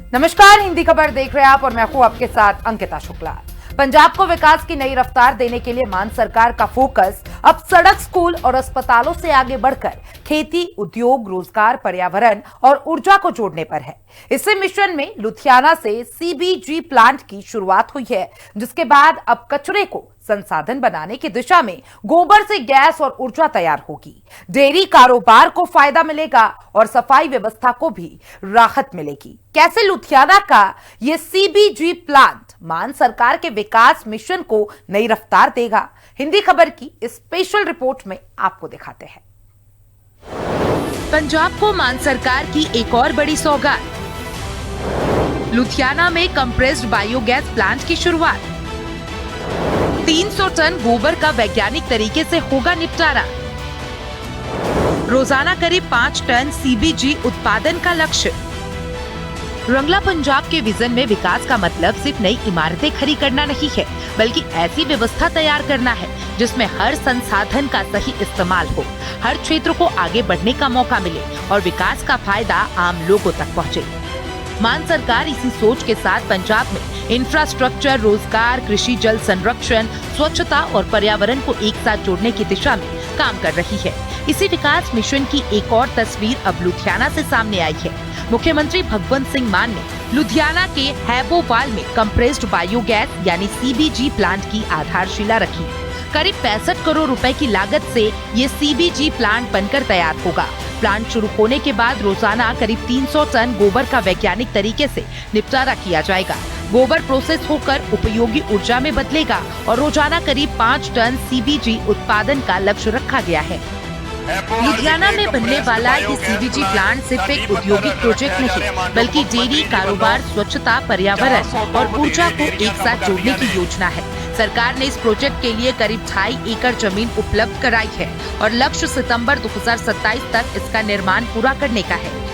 नमस्कार, हिंदी खबर देख रहे हैं आप और मैं हूं आपके साथ अंकिता शुक्ला। पंजाब को विकास की नई रफ्तार देने के लिए मान सरकार का फोकस अब सड़क, स्कूल और अस्पतालों से आगे बढ़कर खेती, उद्योग, रोजगार, पर्यावरण और ऊर्जा को जोड़ने पर है। इसी मिशन में लुधियाना से सीबीजी प्लांट की शुरुआत हुई है, जिसके बाद अब कचरे को संसाधन बनाने की दिशा में गोबर से गैस और ऊर्जा तैयार होगी। डेयरी कारोबार को फायदा मिलेगा और सफाई व्यवस्था को भी राहत मिलेगी। कैसे लुधियाना का ये सीबीजी प्लांट मान सरकार के विकास मिशन को नई रफ्तार देगा, हिंदी खबर की इस स्पेशल रिपोर्ट में आपको दिखाते हैं। पंजाब को मान सरकार की एक और बड़ी सौगात, लुधियाना में कंप्रेस्ड बायोगैस प्लांट की शुरुआत। 300 टन गोबर का वैज्ञानिक तरीके से होगा निपटारा। रोजाना करीब 5 टन सीबीजी उत्पादन का लक्ष्य। रंगला पंजाब के विजन में विकास का मतलब सिर्फ नई इमारतें खड़ी करना नहीं है, बल्कि ऐसी व्यवस्था तैयार करना है जिसमें हर संसाधन का सही इस्तेमाल हो, हर क्षेत्र को आगे बढ़ने का मौका मिले और विकास का फायदा आम लोगों तक पहुंचे। मान सरकार इसी सोच के साथ पंजाब में इंफ्रास्ट्रक्चर, रोजगार, कृषि, जल संरक्षण, स्वच्छता और पर्यावरण को एक साथ जोड़ने की दिशा में काम कर रही है। इसी विकास मिशन की एक और तस्वीर अब लुधियाना से सामने आई है। मुख्यमंत्री भगवंत सिंह मान ने लुधियाना के हैबोवाल में कंप्रेस्ड बायोगैस यानी सीबीजी प्लांट की आधारशिला रखी। करीब 65 करोड़ रुपए की लागत से ये सीबीजी प्लांट बनकर तैयार होगा। प्लांट शुरू होने के बाद रोजाना करीब 300 टन गोबर का वैज्ञानिक तरीके से निपटारा किया जाएगा। गोबर प्रोसेस होकर उपयोगी ऊर्जा में बदलेगा और रोजाना करीब 5 टन सीबीजी उत्पादन का लक्ष्य रखा गया है। लुधियाना में बनने वाला ये सीबीजी प्लांट सिर्फ एक औद्योगिक प्रोजेक्ट नहीं, बल्कि डेयरी कारोबार, स्वच्छता, पर्यावरण और ऊर्जा को एक साथ जोड़ने की योजना है। सरकार ने इस प्रोजेक्ट के लिए करीब 2.5 एकड़ जमीन उपलब्ध कराई है और लक्ष्य सितंबर 2027 तक इसका निर्माण पूरा करने का है।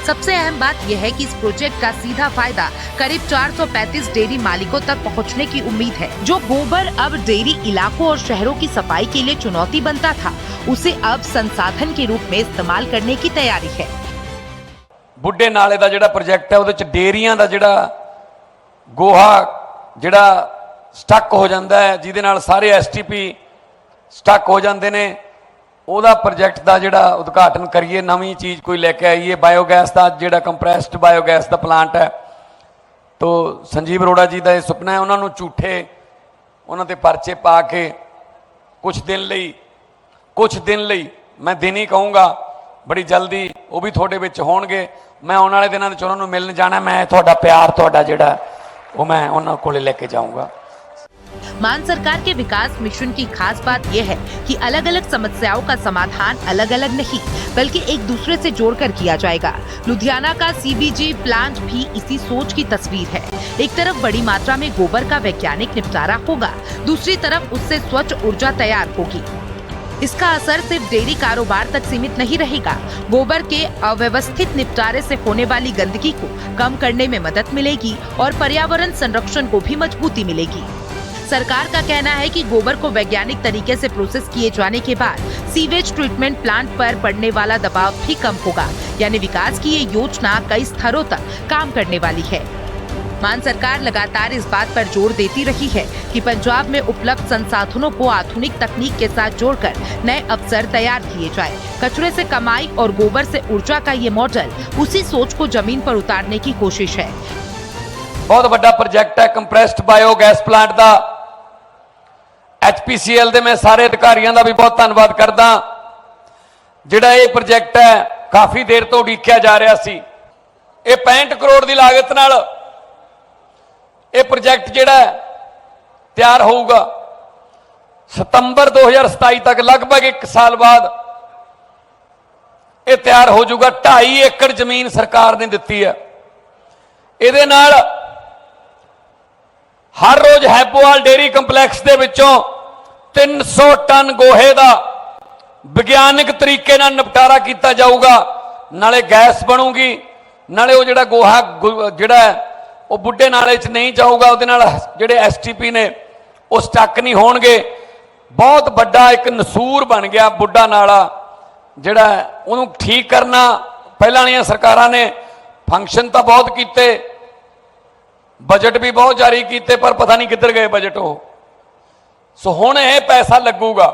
सबसे अहम बात यह है कि इस प्रोजेक्ट का सीधा फायदा करीब 435 डेयरी मालिकों तक पहुंचने की उम्मीद है। जो गोबर अब डेयरी इलाकों और शहरों की सफाई के लिए चुनौती बनता था, उसे अब संसाधन के रूप में इस्तेमाल करने की तैयारी है। बुढ़े नाले का जिहड़ा प्रोजेक्ट है उहदे च डेयरियां का जिहड़ा गोहा जिहड़ा स्टक हो जाता है, जिहदे नाल सारे एसटीपी स्टक हो जाते ने, ਉਹਦਾ प्रोजेक्ट का जिहड़ा उद्घाटन करिए, नवी चीज़ कोई लेके आईए। बायोगैस का जिहड़ा कंप्रैस्ड बायोगैस का प्लांट है, तो संजीव अरोड़ा जी का यह सुपना है। उन्होंने झूठे उन्होंने परचे पा के कुछ दिन लई मैं दिन ही कहूँगा, बड़ी जल्दी वो भी थोड़े विच होणगे। मैं आने वाले दिनों में उन्होंने मिलने जाना, मैं थोड़ा प्यार थोड़ा जिहड़ा वो मैं उन्होंने कोले लेके जाऊँगा। मान सरकार के विकास मिशन की खास बात यह है कि अलग अलग समस्याओं का समाधान अलग अलग नहीं, बल्कि एक दूसरे से जोड़कर किया जाएगा। लुधियाना का सीबीजी प्लांट भी इसी सोच की तस्वीर है। एक तरफ बड़ी मात्रा में गोबर का वैज्ञानिक निपटारा होगा, दूसरी तरफ उससे स्वच्छ ऊर्जा तैयार होगी। इसका असर सिर्फ डेयरी कारोबार तक सीमित नहीं रहेगा। गोबर के अव्यवस्थित निपटारे से होने वाली गंदगी को कम करने में मदद मिलेगी और पर्यावरण संरक्षण को भी मजबूती मिलेगी। सरकार का कहना है कि गोबर को वैज्ञानिक तरीके से प्रोसेस किए जाने के बाद सीवेज ट्रीटमेंट प्लांट पर पड़ने वाला दबाव भी कम होगा, यानी विकास की ये योजना कई स्तरों तक काम करने वाली है। मान सरकार लगातार इस बात पर जोर देती रही है कि पंजाब में उपलब्ध संसाधनों को आधुनिक तकनीक के साथ जोड़कर नए अवसर तैयार किए जाए। कचरे से कमाई और गोबर से ऊर्जा का ये मॉडल उसी सोच को जमीन पर उतारने की कोशिश है। बहुत बड़ा प्रोजेक्ट है कंप्रेस्ड बायोगैस प्लांट का। HPCL दे मैं सारे अधिकारियों का भी बहुत धन्यवाद करदा। जिहड़ा ये प्रोजेक्ट है काफी देर तो उड़ीकिया जा रहा सी। ये 65 करोड़ की लागत नाल ये प्रोजेक्ट जिहड़ा तैयार होगा। सितंबर 2027 तक लगभग 1 साल बाद ये तैयार हो जाऊगा। 2.5 एकड़ जमीन सरकार ने दी है। इहदे नाल हर रोज हैपोवाल डेयरी कंपलैक्स दे विचों 300 टन गोहे का विज्ञानिक तरीके नाल निपटारा किया जाऊगा। नाले गैस बनूगी, नाले वो जिहड़ा गोहा जिहड़ा वो बुढ़े नाले च नहीं जाऊगा, उहदे नाल जिहड़े एसटीपी ने वो स्टक नहीं होणगे। बहुत बड़ा एक नसूर बन गया बुढ़ा नाला, जिहड़ा उहनूं ठीक करना पहलां वालियां सरकारां ने फंक्शन तो बहुत कीते, बजट भी बहुत जारी कीते, पर पता नहीं किधर गए बजट हो। सो हुण यह पैसा लगूगा।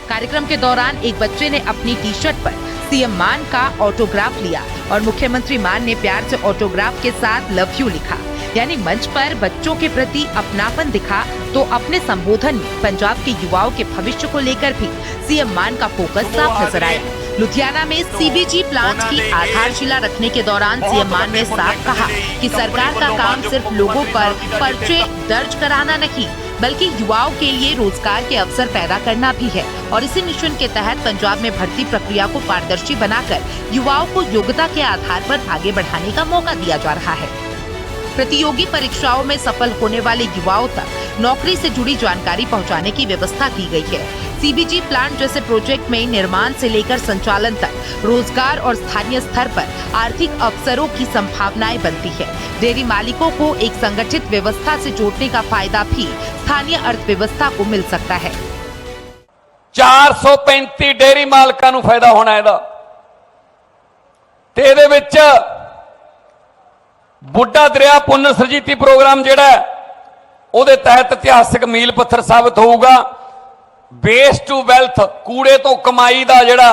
कार्यक्रम के दौरान एक बच्चे ने अपनी टी शर्ट पर सीएम मान का ऑटोग्राफ लिया और मुख्यमंत्री मान ने प्यार से ऑटोग्राफ के साथ लव यू लिखा। यानी मंच पर बच्चों के प्रति अपनापन दिखा तो अपने संबोधन में पंजाब के युवाओं के भविष्य को लेकर भी सीएम मान का फोकस साफ नजर आया। लुधियाना में सीबीजी प्लांट की आधारशिला रखने के दौरान सीएम मान ने साफ कहा कि सरकार का काम सिर्फ लोगों पर पर्चे दर्ज कराना नहीं, बल्कि युवाओं के लिए रोजगार के अवसर पैदा करना भी है। और इसी मिशन के तहत पंजाब में भर्ती प्रक्रिया को पारदर्शी बनाकर युवाओं को योग्यता के आधार पर आगे बढ़ाने का मौका दिया जा रहा है। प्रतियोगी परीक्षाओं में सफल होने वाले युवाओं तक नौकरी से जुड़ी जानकारी पहुंचाने की व्यवस्था की गई है। सीबीजी प्लांट जैसे प्रोजेक्ट में निर्माण से लेकर संचालन तक रोजगार और स्थानीय स्तर पर आर्थिक अवसरों की संभावनाएं बनती है। डेयरी मालिकों को एक संगठित व्यवस्था से जोड़ने का फायदा भी स्थानीय अर्थव्यवस्था को मिल सकता है। 435 डेयरी मालकां नूं फायदा होना इहदा ते इहदे विच बुढ़ा दरिया पुनर सरजीती प्रोग्राम जिहड़ा उहदे तहत इतिहासक मील पत्थर साबित होगा। वेस्ट टू वेल्थ, कूड़े तो कमाई का जिहड़ा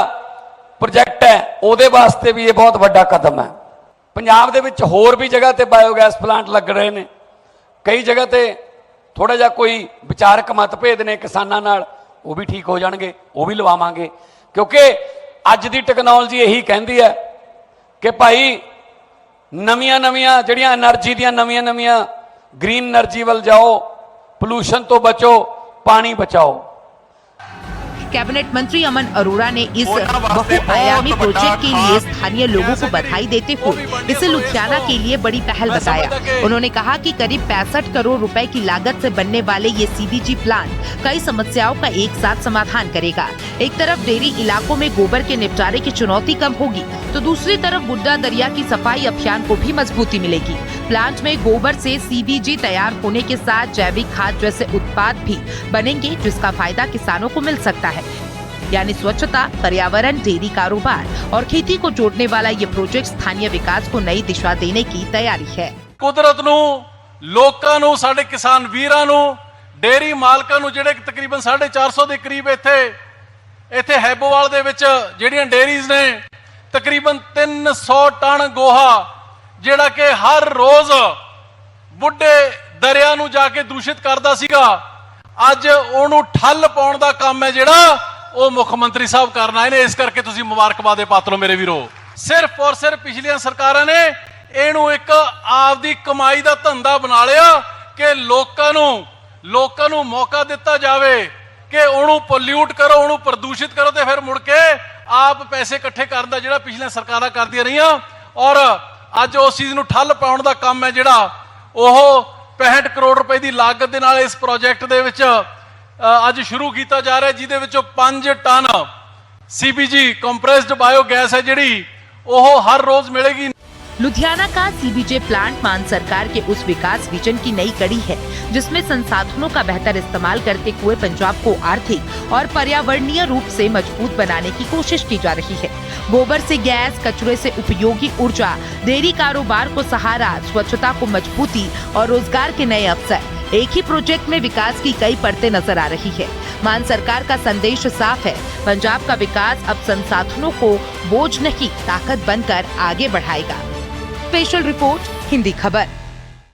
प्रोजेक्ट है उहदे वास्ते भी ये बहुत बड़ा कदम है। पंजाब दे विच होर भी जगह ते बायोगैस प्लांट लग रहे ने, कई जगह ते थोड़ा जिहा कोई विचारक मतभेद ने किसानां नाल, वो भी ठीक हो जाणगे, वो भी लवावांगे, क्योंकि अज दी टैक्नोलॉजी यही कहती है कि भाई नवीं जिहड़ियां एनर्जी दियां नवीं ग्रीन एनर्जी वल जाओ, पोल्यूशन तो बचो, पानी बचाओ। कैबिनेट मंत्री अमन अरोड़ा ने इस बहुआयामी प्रोजेक्ट के लिए स्थानीय लोगों को बधाई देते हुए इसे लुधियाना के लिए बड़ी पहल बताया। उन्होंने कहा कि करीब 65 करोड़ रुपए की लागत से बनने वाले ये सीबीजी प्लांट कई समस्याओं का एक साथ समाधान करेगा। एक तरफ डेयरी इलाकों में गोबर के निपटारे की चुनौती कम होगी, तो दूसरी तरफ बुड्ढा दरिया की सफाई अभियान को भी मजबूती मिलेगी। प्लांट में गोबर से सीबीजी तैयार होने के साथ जैविक खाद जैसे उत्पाद भी बनेंगे, जिसका फायदा किसानों को मिल सकता है। यानी स्वच्छता, पर्यावरण, डेयरी कारोबार और खेती को जोड़ने वाला ये प्रोजेक्ट स्थानीय विकास को नई दिशा देने की तैयारी है। कुदरत नूं, लोकां नूं, साडे किसान वीरां नूं, डेयरी मालकां नूं जिहड़े तकरीबन 450 ਦੇ करीब ਇੱਥੇ ਹੈਬੋਵਾਲ ਦੇ ਵਿੱਚ ਜਿਹੜੀਆਂ ਡੇਅਰੀਜ਼ ਨੇ ਤਕਰੀਬਨ 300 ਟਨ ਗੋਹਾ ਜਿਹੜਾ ਕਿ ਹਰ ਰੋਜ਼ ਬੁੱਢੇ ਦਰਿਆ ਨੂੰ ਜਾ ਕੇ ਦੂਸ਼ਿਤ ਕਰਦਾ ਸੀਗਾ, ਅੱਜ ਉਹਨੂੰ ਠੱਲ ਪਾਉਣ ਦਾ ਕੰਮ ਹੈ ਜਿਹੜਾ ਉਹ ਮੁੱਖ ਮੰਤਰੀ ਸਾਹਿਬ ਕਰਨਾ ਇਹਨੇ। ਇਸ ਕਰਕੇ ਤੁਸੀਂ ਮੁਬਾਰਕਬਾਦ ਦੇ ਪਾਤਰ ਹੋ ਮੇਰੇ ਵੀਰੋ। ਸਿਰਫ ਔਰ ਸਿਰਫ ਪਿਛਲੀਆਂ ਸਰਕਾਰਾਂ ਨੇ ਇਹਨੂੰ ਇੱਕ ਆਪਦੀ ਕਮਾਈ ਦਾ ਧੰਦਾ ਬਣਾ ਲਿਆ ਕਿ ਲੋਕਾਂ ਨੂੰ ਮੌਕਾ ਦਿੱਤਾ ਜਾਵੇ कि ਉਹਨੂੰ पोल्यूट करो, ਉਹਨੂੰ प्रदूषित करो, तो फिर मुड़ के आप पैसे इकट्ठे ਕਰਨ ਦਾ ਜਿਹੜਾ ਪਿਛਲੀਆਂ ਸਰਕਾਰਾਂ ਕਰਦੀਆਂ ਰਹੀਆਂ। और ਅੱਜ ਉਸ ਚੀਜ਼ ਨੂੰ ਠੱਲ ਪਾਉਣ ਦਾ ਕੰਮ ਹੈ ਜਿਹੜਾ ਉਹ 65 ਕਰੋੜ ਰੁਪਏ ਦੀ ਲਾਗਤ ਦੇ ਨਾਲ ਇਸ ਪ੍ਰੋਜੈਕਟ ਦੇ ਵਿੱਚ ਅੱਜ ਸ਼ੁਰੂ ਕੀਤਾ ਜਾ ਰਿਹਾ, ਜਿਹਦੇ ਵਿੱਚੋਂ 5 ਟਨ सीबीजी कंप्रेस्ड बायोगैस है ਜਿਹੜੀ ਉਹ हर रोज मिलेगी। लुधियाना का सीबीजे प्लांट मान सरकार के उस विकास विजन की नई कड़ी है, जिसमें संसाधनों का बेहतर इस्तेमाल करते हुए पंजाब को आर्थिक और पर्यावरणीय रूप से मजबूत बनाने की कोशिश की जा रही है। गोबर से गैस, कचरे से उपयोगी ऊर्जा, डेयरी कारोबार को सहारा, स्वच्छता को मजबूती और रोजगार के नए अवसर, एक ही प्रोजेक्ट में विकास की कई परतें नजर आ रही है। मान सरकार का संदेश साफ है, पंजाब का विकास अब संसाधनों को बोझ नहीं ताकत बनकर आगे बढ़ाएगा। स्पेशल रिपोर्ट, हिंदी खबर।